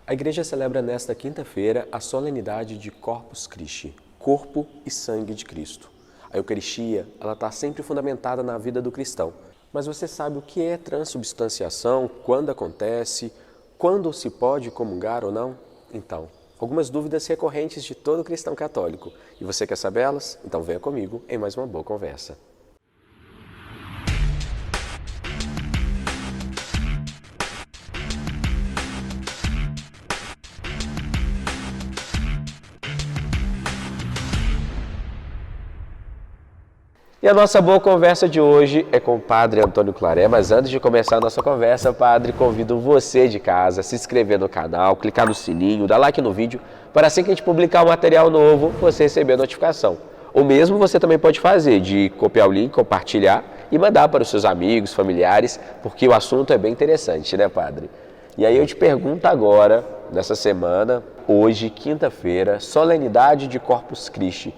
A igreja celebra nesta quinta-feira a solenidade de Corpus Christi, corpo e sangue de Cristo. A Eucaristia, ela está sempre fundamentada na vida do cristão. Mas você sabe o que é transubstanciação, quando acontece, quando se pode comungar ou não? Então, algumas dúvidas recorrentes de todo cristão católico. E você quer saber elas? Então venha comigo em mais uma boa conversa. E a nossa boa conversa de hoje é com o Padre Antônio Claré, mas antes de começar a nossa conversa, Padre, convido você de casa a se inscrever no canal, clicar no sininho, dar like no vídeo, para assim que a gente publicar um material novo, você receber a notificação. Ou mesmo você também pode fazer de copiar o link, compartilhar e mandar para os seus amigos, familiares, porque o assunto é bem interessante, né, Padre? E aí eu te pergunto agora, nessa semana, hoje, quinta-feira, solenidade de Corpus Christi.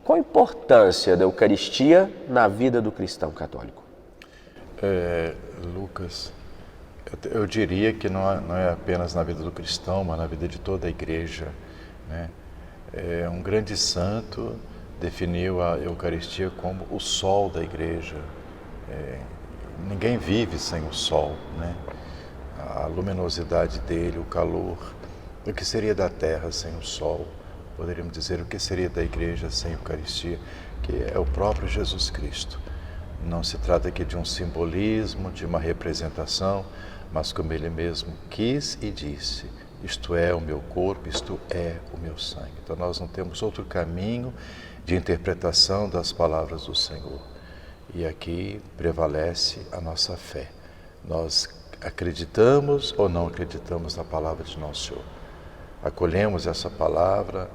Qual a importância da Eucaristia na vida do cristão católico? Lucas, eu diria que não é apenas na vida do cristão, mas na vida de toda a igreja, né? Um grande santo definiu a Eucaristia como o sol da igreja. Ninguém vive sem o sol, né? A luminosidade dele, o calor. O que seria da terra sem o sol? Poderíamos dizer o que seria da igreja sem a Eucaristia, que é o próprio Jesus Cristo. Não se trata aqui de um simbolismo, de uma representação, mas como ele mesmo quis e disse, isto é o meu corpo, isto é o meu sangue. Então nós não temos outro caminho de interpretação das palavras do Senhor. E aqui prevalece a nossa fé. Nós acreditamos ou não acreditamos na palavra de nosso Senhor. Acolhemos essa palavra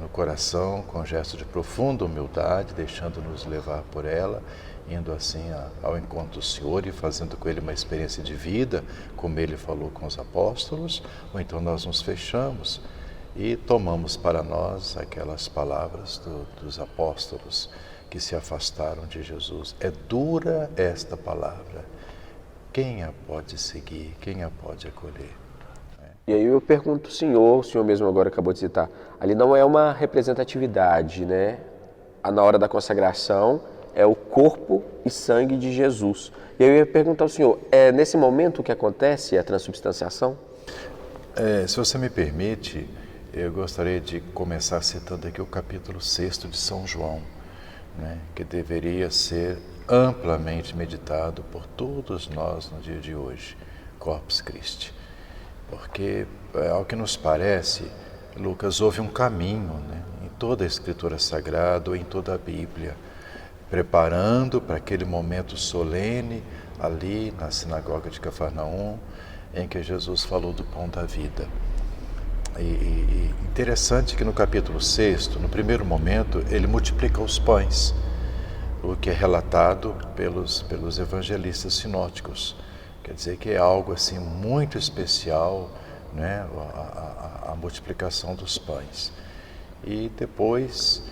no coração com um gesto de profunda humildade, deixando-nos levar por ela, indo assim ao encontro do Senhor e fazendo com Ele uma experiência de vida, como Ele falou com os apóstolos, ou então nós nos fechamos e tomamos para nós aquelas palavras dos apóstolos que se afastaram de Jesus. É dura esta palavra, quem a pode seguir, quem a pode acolher? E aí eu pergunto ao o senhor mesmo agora acabou de citar, ali não é uma representatividade, né? Na hora da consagração é o corpo e sangue de Jesus. E aí eu ia perguntar ao senhor, é nesse momento que acontece a transubstanciação? Se você me permite, eu gostaria de começar citando aqui o capítulo 6 de São João, né? Que deveria ser amplamente meditado por todos nós no dia de hoje, Corpus Christi. Porque, ao que nos parece, Lucas, houve um caminho, né, em toda a Escritura Sagrada, em toda a Bíblia, preparando para aquele momento solene, ali na sinagoga de Cafarnaum, em que Jesus falou do pão da vida. E interessante que no capítulo 6, no primeiro momento, ele multiplica os pães, o que é relatado pelos evangelistas sinóticos. Quer dizer que é algo assim muito especial, né? A multiplicação dos pães. E depois,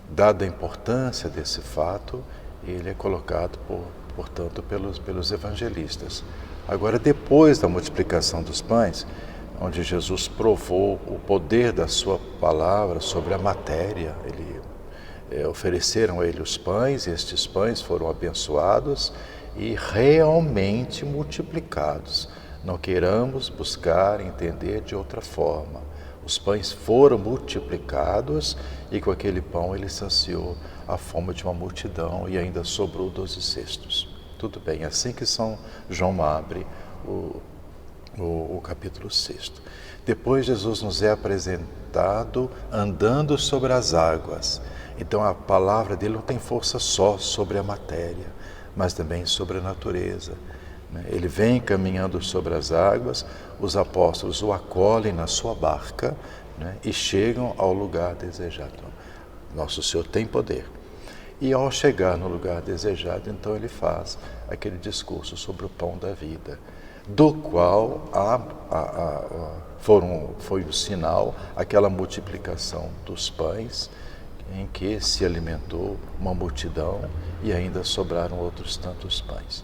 dada a importância desse fato, ele é colocado, portanto, pelos evangelistas. Agora, depois da multiplicação dos pães, onde Jesus provou o poder da sua palavra sobre a matéria, ofereceram a ele os pães, e estes pães foram abençoados e realmente multiplicados. Não queiramos buscar entender de outra forma. Os pães foram multiplicados e com aquele pão ele saciou a fome de uma multidão e ainda sobrou 12 cestos. Tudo bem, assim que São João abre o capítulo 6. Depois Jesus nos é apresentado andando sobre as águas. Então a palavra dele não tem força só sobre a matéria, mas também sobre a natureza. Ele vem caminhando sobre as águas, os apóstolos o acolhem na sua barca, né, e chegam ao lugar desejado. Nosso Senhor tem poder. E ao chegar no lugar desejado, então ele faz aquele discurso sobre o pão da vida, do qual foi o sinal, aquela multiplicação dos pães, em que se alimentou uma multidão e ainda sobraram outros tantos pães.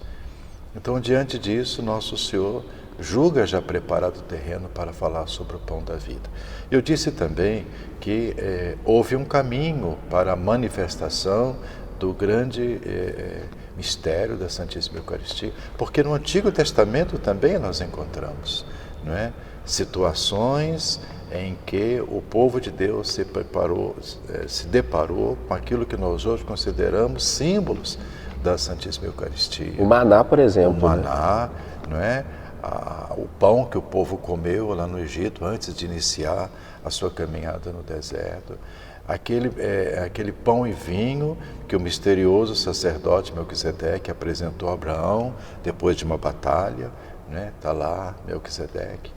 Então, diante disso, nosso Senhor julga já preparado o terreno para falar sobre o pão da vida. Eu disse também que houve um caminho para a manifestação do grande mistério da Santíssima Eucaristia, porque no Antigo Testamento também nós encontramos, não é, situações em que o povo de Deus se deparou com aquilo que nós hoje consideramos símbolos da Santíssima Eucaristia. O maná, por exemplo. O maná, não é? O pão que o povo comeu lá no Egito antes de iniciar a sua caminhada no deserto. Aquele pão e vinho que o misterioso sacerdote Melquisedeque apresentou a Abraão depois de uma batalha, né? Está lá Melquisedeque,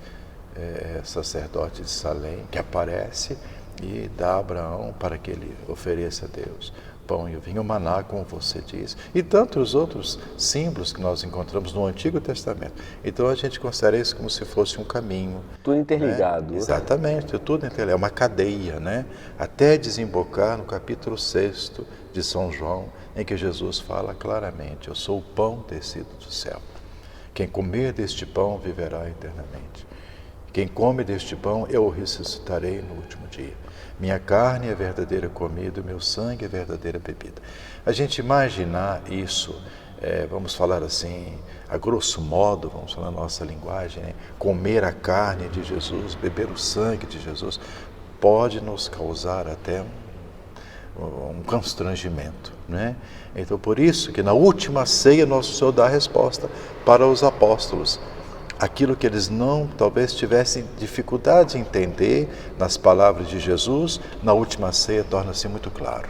sacerdote de Salém, que aparece e dá a Abraão para que ele ofereça a Deus pão e o vinho, o maná, como você diz, e tantos outros símbolos que nós encontramos no Antigo Testamento. Então a gente considera isso como se fosse um caminho. Tudo interligado. Né? Exatamente, tudo interligado, é uma cadeia, né? Até desembocar no capítulo 6 de São João, em que Jesus fala claramente: eu sou o pão descido do céu. Quem comer deste pão viverá eternamente. Quem come deste pão, eu o ressuscitarei no último dia. Minha carne é verdadeira comida, meu sangue é verdadeira bebida. A gente imaginar isso, vamos falar assim, a grosso modo, vamos falar na nossa linguagem, né? Comer a carne de Jesus, beber o sangue de Jesus, pode nos causar até um constrangimento, né? Então, por isso que na última ceia, nosso Senhor dá a resposta para os apóstolos. Aquilo que eles talvez tivessem dificuldade de entender nas palavras de Jesus, na última ceia torna-se muito claro.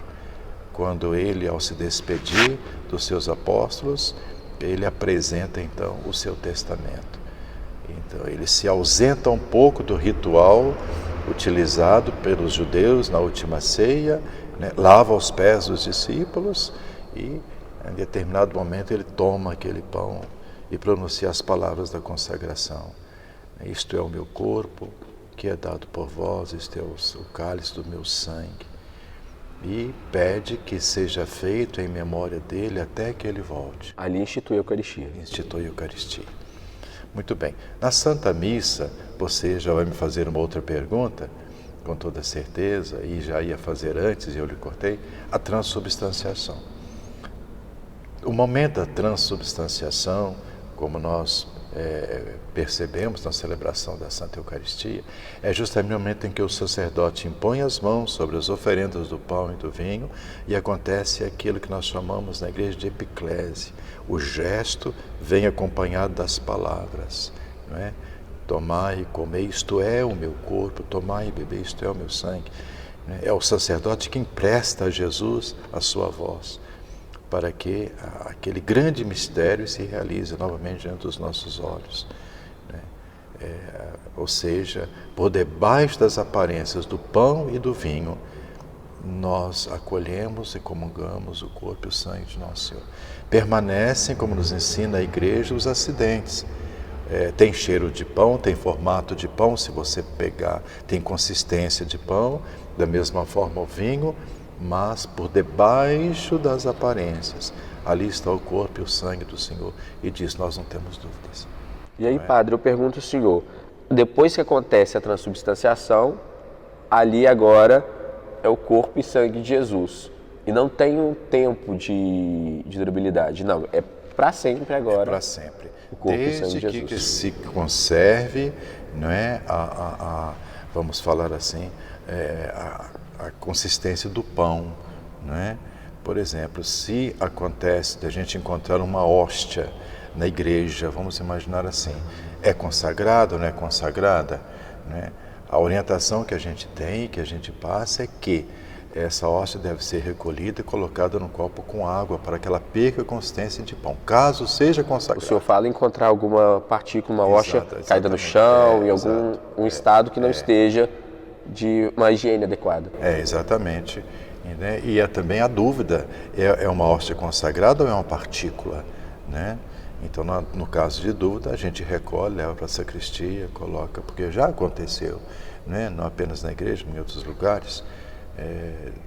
Quando ele, ao se despedir dos seus apóstolos, ele apresenta então o seu testamento. Então ele se ausenta um pouco do ritual utilizado pelos judeus na última ceia, né? Lava os pés dos discípulos e, em determinado momento, ele toma aquele pão e pronuncia as palavras da consagração. Isto é o meu corpo, que é dado por vós, este é o cálice do meu sangue. E pede que seja feito em memória dele até que ele volte. Ali institui a Eucaristia. Institui a Eucaristia. Muito bem. Na Santa Missa, você já vai me fazer uma outra pergunta, com toda certeza, e já ia fazer antes, e eu lhe cortei, a transubstanciação. O momento da transubstanciação, como nós percebemos na celebração da Santa Eucaristia, é justamente o momento em que o sacerdote impõe as mãos sobre as oferendas do pão e do vinho e acontece aquilo que nós chamamos na igreja de epiclese. O gesto vem acompanhado das palavras, não é? Tomai e comei, isto é o meu corpo, tomai e bebei, isto é o meu sangue. É o sacerdote que empresta a Jesus a sua voz, para que aquele grande mistério se realize novamente diante dos nossos olhos. Ou seja, por debaixo das aparências do pão e do vinho, nós acolhemos e comungamos o corpo e o sangue de nosso Senhor. Permanecem, como nos ensina a Igreja, os acidentes. Tem cheiro de pão, tem formato de pão, se você pegar, tem consistência de pão, da mesma forma o vinho, mas por debaixo das aparências, ali está o corpo e o sangue do Senhor, e disso nós não temos dúvidas. E aí, padre, eu pergunto ao senhor, depois que acontece a transubstanciação, ali agora é o corpo e sangue de Jesus, e não tem um tempo de durabilidade, não, é para sempre agora. É para sempre. O corpo e sangue de Desde Jesus. que se conserve, não é, vamos falar assim, a consistência do pão, não é? Por exemplo, se acontece de a gente encontrar uma hóstia na igreja, vamos imaginar assim, é consagrada ou não é consagrada? Né? A orientação que a gente tem, que a gente passa é que essa hóstia deve ser recolhida e colocada num copo com água para que ela perca a consistência de pão, caso seja consagrada. O senhor fala em encontrar alguma partícula, uma hóstia caída no chão, em algum estado que não esteja de uma higiene adequada. Exatamente. Né? E é também a dúvida, é uma hóstia consagrada ou é uma partícula? Né? Então, no caso de dúvida, a gente recolhe, leva para a sacristia, coloca, porque já aconteceu, né? Não apenas na igreja, mas em outros lugares,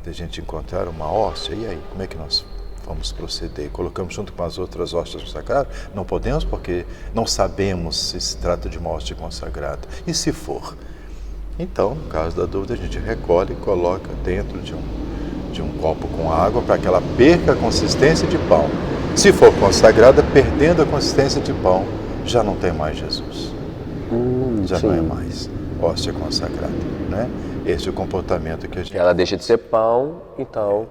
de a gente encontrar uma hóstia, e aí, como é que nós vamos proceder? Colocamos junto com as outras hóstias consagradas? Não podemos porque não sabemos se se trata de uma hóstia consagrada. E se for? Então, no caso da dúvida, a gente recolhe e coloca dentro de um copo com água para que ela perca a consistência de pão. Se for consagrada, perdendo a consistência de pão, já não tem mais Jesus. Já sim. não é mais hóstia consagrada, né? Esse é o comportamento que a gente... Ela deixa de ser pão, então...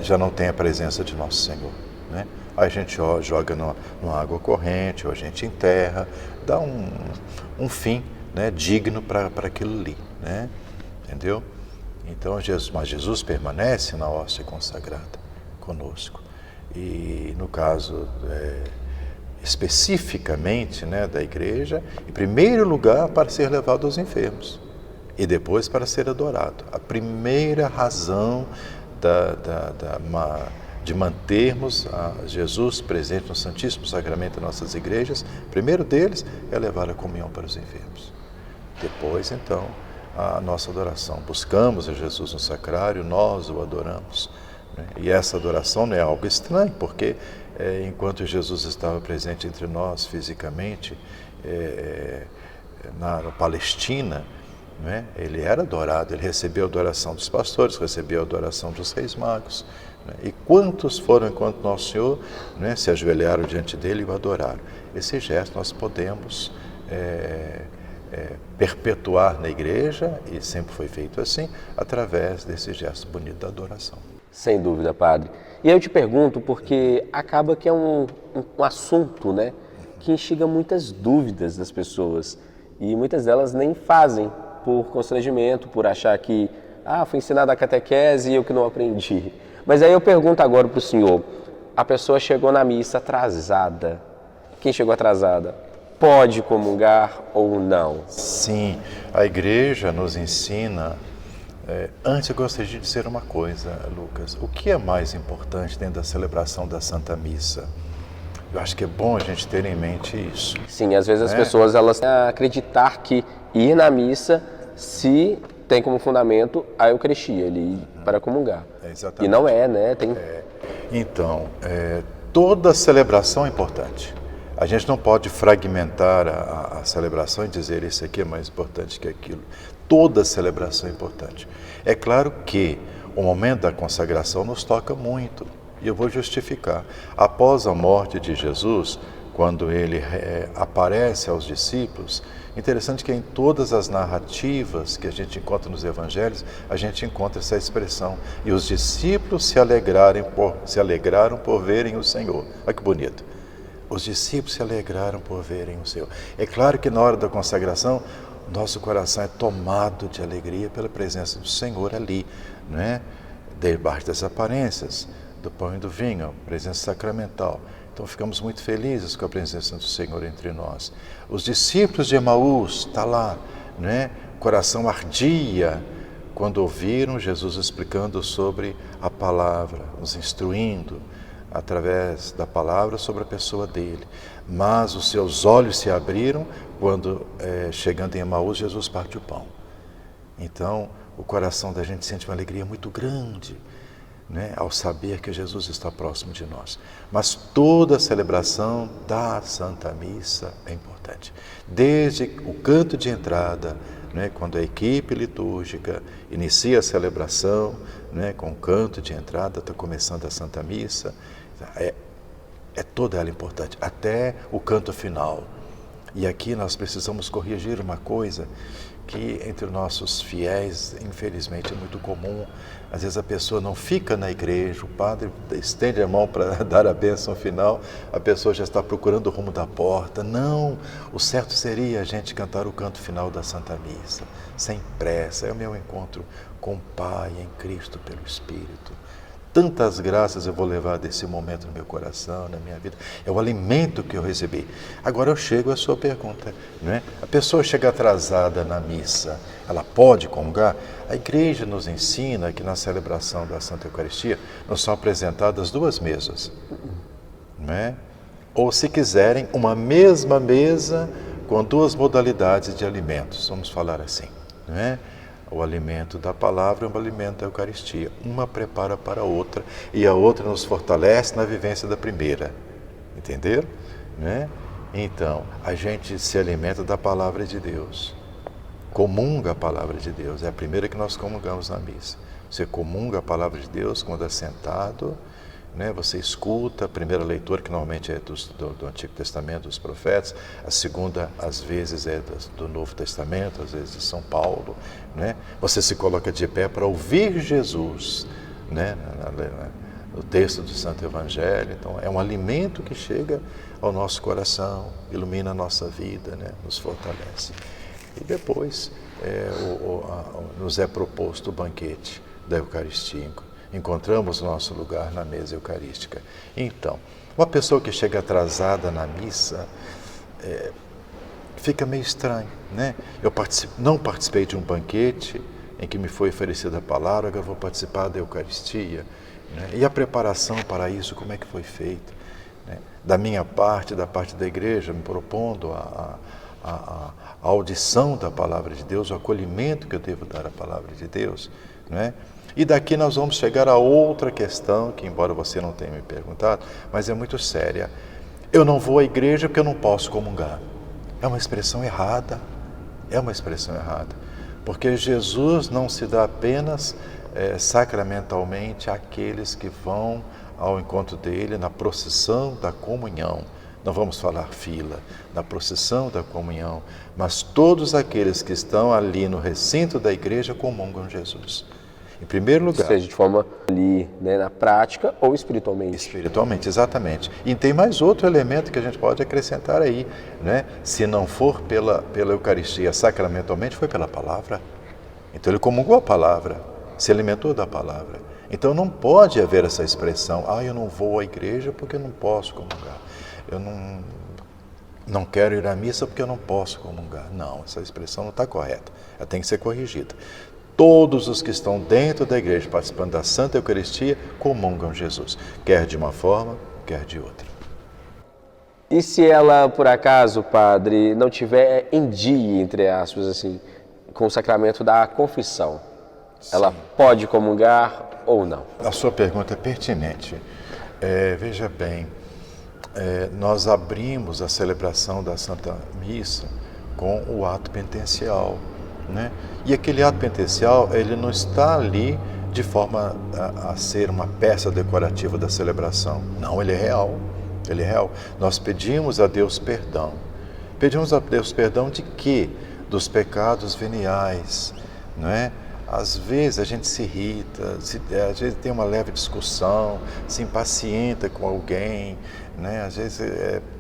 Já não tem a presença de Nosso Senhor, né? Aí a gente joga numa água corrente, ou a gente enterra, dá um fim, né, digno para aquilo ali, né? Entendeu? Então, mas Jesus permanece na hóstia consagrada conosco. E no caso, especificamente, né, da igreja, em primeiro lugar para ser levado aos enfermos e depois para ser adorado. A primeira razão de mantermos Jesus presente no Santíssimo Sacramento em nossas igrejas, o primeiro deles é levar a comunhão para os enfermos. Depois, então, a nossa adoração. Buscamos a Jesus no sacrário, nós o adoramos. Né? E essa adoração não é algo estranho, porque enquanto Jesus estava presente entre nós fisicamente, na Palestina, né? Ele era adorado, ele recebeu a adoração dos pastores, recebeu a adoração dos reis magos. Né? E quantos foram, enquanto Nosso Senhor, né, se ajoelharam diante dele e o adoraram? Esse gesto nós podemos perpetuar na igreja, e sempre foi feito assim, através desse gesto bonito da adoração. Sem dúvida, padre. E aí eu te pergunto, porque acaba que é um assunto, né, que instiga muitas dúvidas das pessoas, e muitas delas nem fazem por constrangimento, por achar que, foi ensinado a catequese e eu que não aprendi. Mas aí eu pergunto agora para o senhor, a pessoa chegou na missa atrasada. Quem chegou atrasada pode comungar ou não? Sim, a igreja nos ensina. Antes eu gostaria de dizer uma coisa, Lucas. O que é mais importante dentro da celebração da Santa Missa? Eu acho que é bom a gente ter em mente isso. Sim, às vezes as pessoas elas acreditar que ir na missa se tem como fundamento a Eucaristia, ele ir para comungar. Exatamente. E não é, né? Então, toda celebração é importante. A gente não pode fragmentar a celebração e dizer isso aqui é mais importante que aquilo. Toda celebração é importante. É claro que o momento da consagração nos toca muito. E eu vou justificar. Após a morte de Jesus, quando ele aparece aos discípulos, interessante que em todas as narrativas que a gente encontra nos evangelhos, a gente encontra essa expressão. E os discípulos se alegraram por verem o Senhor. Olha que bonito. Os discípulos se alegraram por verem o Senhor. É claro que na hora da consagração, nosso coração é tomado de alegria pela presença do Senhor ali, né? Debaixo das aparências, do pão e do vinho, presença sacramental. Então ficamos muito felizes com a presença do Senhor entre nós. Os discípulos de Emaús, está lá, né? O coração ardia quando ouviram Jesus explicando sobre a palavra, nos instruindo através da palavra sobre a pessoa dele. Mas os seus olhos se abriram quando, chegando em Emaús, Jesus parte o pão. Então, o coração da gente sente uma alegria muito grande, né, ao saber que Jesus está próximo de nós. Mas toda a celebração da Santa Missa é importante. Desde o canto de entrada, né, quando a equipe litúrgica inicia a celebração, né, com o canto de entrada, está começando a Santa Missa, é toda ela importante, até o canto final. E aqui nós precisamos corrigir uma coisa que entre nossos fiéis, infelizmente, é muito comum. Às vezes a pessoa não fica na igreja, o padre estende a mão para dar a bênção final, a pessoa já está procurando o rumo da porta. Não, o certo seria a gente cantar o canto final da Santa Missa, sem pressa. É o meu encontro com o Pai em Cristo pelo Espírito. Tantas graças eu vou levar desse momento no meu coração, na minha vida. É o alimento que eu recebi. Agora eu chego à sua pergunta, né? A pessoa chega atrasada na missa, ela pode comungar? A igreja nos ensina que na celebração da Santa Eucaristia nos são apresentadas duas mesas, né? Ou, se quiserem, uma mesma mesa com duas modalidades de alimentos, vamos falar assim, né? O alimento da palavra é o alimento da Eucaristia. Uma prepara para a outra e a outra nos fortalece na vivência da primeira. Entenderam? Né? Então, a gente se alimenta da palavra de Deus. Comunga a palavra de Deus. É a primeira que nós comungamos na missa. Você comunga a palavra de Deus quando é sentado, né? Você escuta a primeira leitura, que normalmente é do Antigo Testamento, dos profetas. A segunda, às vezes, é do Novo Testamento, às vezes de São Paulo. Né? Você se coloca de pé para ouvir Jesus, né? No texto do Santo Evangelho. Então, é um alimento que chega ao nosso coração, ilumina a nossa vida, né? Nos fortalece. E depois nos é proposto o banquete da Eucaristia. Encontramos o nosso lugar na mesa eucarística. Então, uma pessoa que chega atrasada na missa, fica meio estranho, né? Eu não participei de um banquete em que me foi oferecida a palavra, agora eu vou participar da Eucaristia. Né? E a preparação para isso, como é que foi feita? Né? Da minha parte, da parte da igreja, me propondo a audição da palavra de Deus, o acolhimento que eu devo dar à palavra de Deus, né? E daqui nós vamos chegar a outra questão, que embora você não tenha me perguntado, mas é muito séria. Eu não vou à igreja porque eu não posso comungar. É uma expressão errada, porque Jesus não se dá apenas sacramentalmente àqueles que vão ao encontro dele na procissão da comunhão. Não vamos falar fila, na procissão da comunhão, mas todos aqueles que estão ali no recinto da igreja comungam Jesus. Em primeiro lugar... Seja de forma ali, né, na prática ou espiritualmente. Espiritualmente, exatamente. E tem mais outro elemento que a gente pode acrescentar aí, né? Se não for pela Eucaristia sacramentalmente, foi pela palavra. Então ele comungou a palavra, se alimentou da palavra. Então não pode haver essa expressão, eu não vou à igreja porque eu não posso comungar. Eu não quero ir à missa porque eu não posso comungar. Não, essa expressão não está correta. Ela tem que ser corrigida. Todos os que estão dentro da igreja participando da Santa Eucaristia comungam Jesus, quer de uma forma, quer de outra. E se ela, por acaso, padre, não tiver em dia, entre aspas, assim, com o sacramento da confissão, sim, ela pode comungar ou não? A sua pergunta é pertinente. Veja bem, nós abrimos a celebração da Santa Missa com o ato penitencial, né? E aquele ato penitencial, ele não está ali de forma a ser uma peça decorativa da celebração. Não, ele é real. Ele é real. Nós pedimos a Deus perdão. Pedimos a Deus perdão de quê? Dos pecados veniais, não é? Às vezes a gente se irrita, às vezes tem uma leve discussão, se impacienta com alguém, né? Às vezes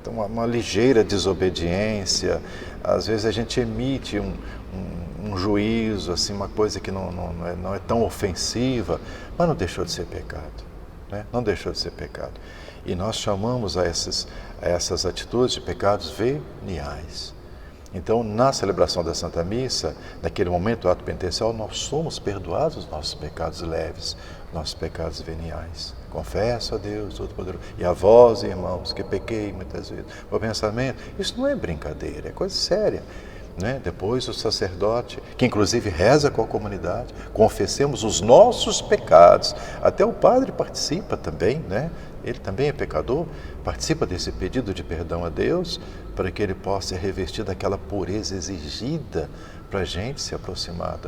uma ligeira desobediência, às vezes a gente emite um juízo, assim, uma coisa que não é tão ofensiva, mas não deixou de ser pecado, né? Não deixou de ser pecado. E nós chamamos a essas atitudes de pecados veniais. Então, na celebração da Santa Missa, naquele momento do ato penitencial, nós somos perdoados os nossos pecados leves, nossos pecados veniais. Confesso a Deus Todo-Poderoso e a vós, irmãos, que pequei muitas vezes por pensamento. Isso não é brincadeira, é coisa séria, né? Depois o sacerdote, que inclusive reza com a comunidade, confessemos os nossos pecados. Até o padre participa também, né? Ele também é pecador, participa desse pedido de perdão a Deus, para que ele possa ser revestido daquela pureza exigida para a gente se aproximar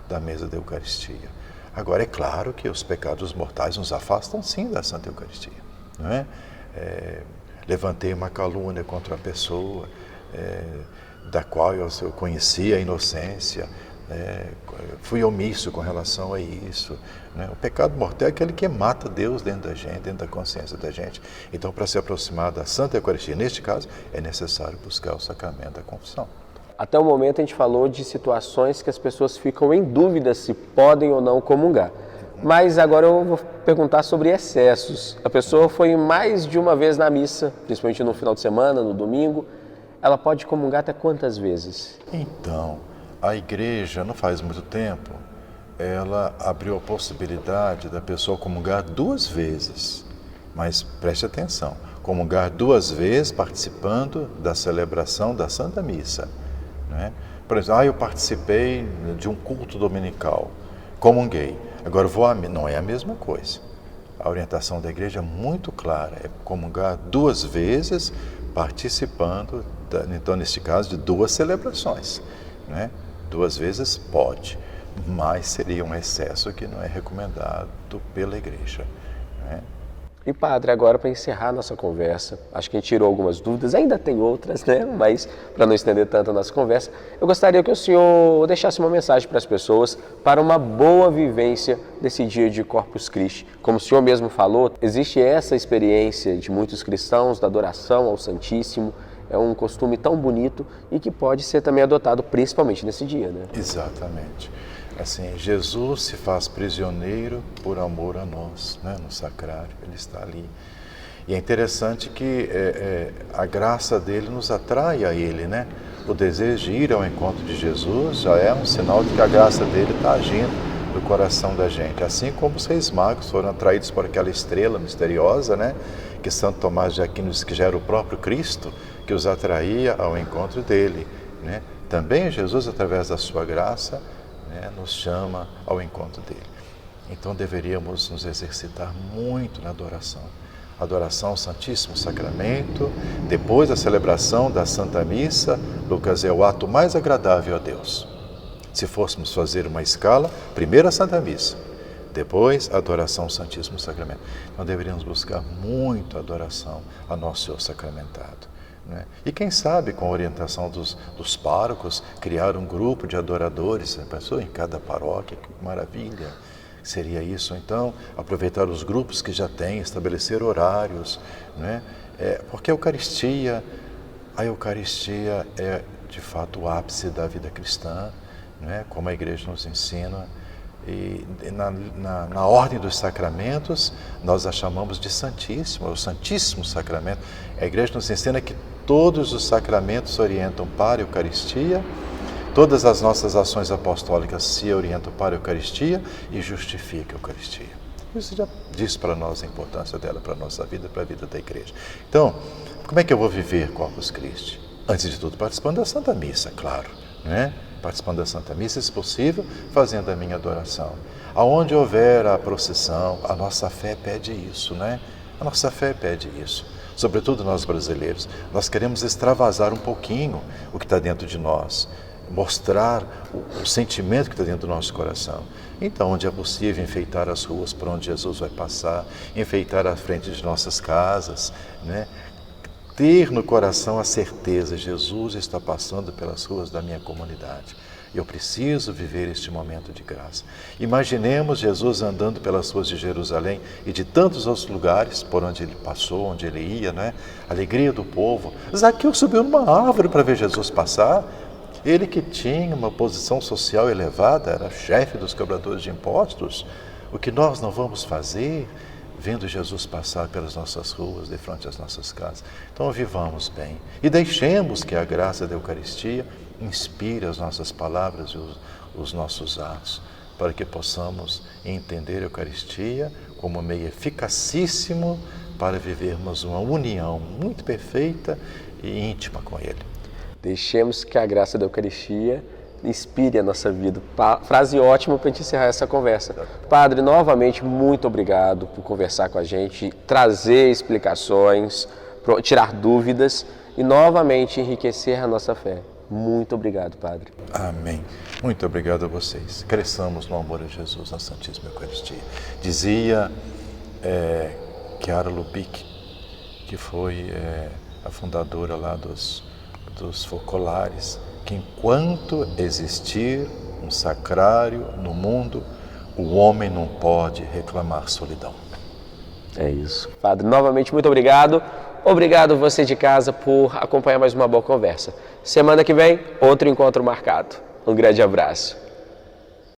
da mesa da Eucaristia. Agora, é claro que os pecados mortais nos afastam sim da Santa Eucaristia, não é? Levantei uma calúnia contra a pessoa, da qual eu conhecia a inocência, fui omisso com relação a isso, né? O pecado mortal é aquele que mata Deus dentro da gente, dentro da consciência da gente. Então, para se aproximar da Santa Eucaristia, neste caso, é necessário buscar o sacramento da confissão. Até o momento a gente falou de situações que as pessoas ficam em dúvida se podem ou não comungar. Mas agora eu vou perguntar sobre excessos. A pessoa foi mais de uma vez na missa, principalmente no final de semana, no domingo. Ela pode comungar até quantas vezes? Então, a igreja, não faz muito tempo, ela abriu a possibilidade da pessoa comungar 2 vezes. Mas preste atenção, comungar 2 vezes participando da celebração da Santa Missa, né? Por exemplo, eu participei de um culto dominical, comunguei, agora vou a missa. Não é a mesma coisa. A orientação da igreja é muito clara, é comungar 2 vezes, participando, então neste caso, de 2 celebrações. Né? 2 vezes pode, mas seria um excesso que não é recomendado pela igreja. Né? E padre, agora para encerrar nossa conversa, acho que a gente tirou algumas dúvidas, ainda tem outras, né? Mas para não estender tanto a nossa conversa, eu gostaria que o senhor deixasse uma mensagem para as pessoas para uma boa vivência desse dia de Corpus Christi. Como o senhor mesmo falou, existe essa experiência de muitos cristãos da adoração ao Santíssimo, é um costume tão bonito e que pode ser também adotado principalmente nesse dia, né? Exatamente. Assim, Jesus se faz prisioneiro por amor a nós, né? No sacrário, ele está ali. E é interessante que a graça dele nos atrai a ele, né? O desejo de ir ao encontro de Jesus já é um sinal de que a graça dele está agindo no coração da gente. Assim como os reis magos foram atraídos por aquela estrela misteriosa, né? Que Santo Tomás de Aquino diz que já era o próprio Cristo que os atraía ao encontro dele, né? Também Jesus, através da sua graça, nos chama ao encontro dele. Então deveríamos nos exercitar muito na adoração. Adoração ao Santíssimo Sacramento, depois da celebração da Santa Missa. Lucas, é o ato mais agradável a Deus. Se fôssemos fazer uma escala, primeiro a Santa Missa, depois a adoração ao Santíssimo Sacramento. Então deveríamos buscar muito a adoração ao nosso Senhor sacramentado. Né? E quem sabe, com a orientação dos párocos, criar um grupo de adoradores, pensou em cada paróquia, que maravilha seria isso. Então, aproveitar os grupos que já tem, estabelecer horários, né? Porque a Eucaristia é de fato o ápice da vida cristã, né? Como a igreja nos ensina. E na ordem dos sacramentos, nós a chamamos de Santíssimo, é o Santíssimo Sacramento. A igreja nos ensina que todos os sacramentos orientam para a Eucaristia, todas as nossas ações apostólicas se orientam para a Eucaristia e justificam a Eucaristia. Isso já diz para nós a importância dela para a nossa vida, para a vida da igreja. Então, como é que eu vou viver Corpus Christi? Antes de tudo, participando da Santa Missa, claro, né? Participando da Santa Missa, se possível, fazendo a minha adoração. Aonde houver a procissão, a nossa fé pede isso, né? A nossa fé pede isso. Sobretudo nós brasileiros, nós queremos extravasar um pouquinho o que está dentro de nós, mostrar o sentimento que está dentro do nosso coração. Então, onde é possível, enfeitar as ruas por onde Jesus vai passar, enfeitar a frente de nossas casas, né? Ter no coração a certeza, Jesus está passando pelas ruas da minha comunidade. Eu preciso viver este momento de graça. Imaginemos Jesus andando pelas ruas de Jerusalém e de tantos outros lugares por onde ele passou, onde ele ia, né? Alegria do povo. Zaqueu subiu numa árvore para ver Jesus passar. Ele que tinha uma posição social elevada, era chefe dos cobradores de impostos. O que nós não vamos fazer vendo Jesus passar pelas nossas ruas, de frente às nossas casas? Então vivamos bem e deixemos que a graça da Eucaristia inspire as nossas palavras e os nossos atos, para que possamos entender a Eucaristia como meio eficacíssimo para vivermos uma união muito perfeita e íntima com Ele. Deixemos que a graça da Eucaristia inspire a nossa vida. Frase ótima para a gente encerrar essa conversa. Padre, novamente, muito obrigado por conversar com a gente, trazer explicações, tirar dúvidas e novamente enriquecer a nossa fé. Muito obrigado, Padre. Amém. Muito obrigado a vocês. Cresçamos no amor a Jesus, na Santíssima Eucaristia. Dizia Chiara Lubich, que foi a fundadora lá dos focolares, que enquanto existir um sacrário no mundo, o homem não pode reclamar solidão. É isso. Padre, novamente, muito obrigado. Obrigado você de casa por acompanhar mais uma boa conversa. Semana que vem, outro encontro marcado. Um grande abraço.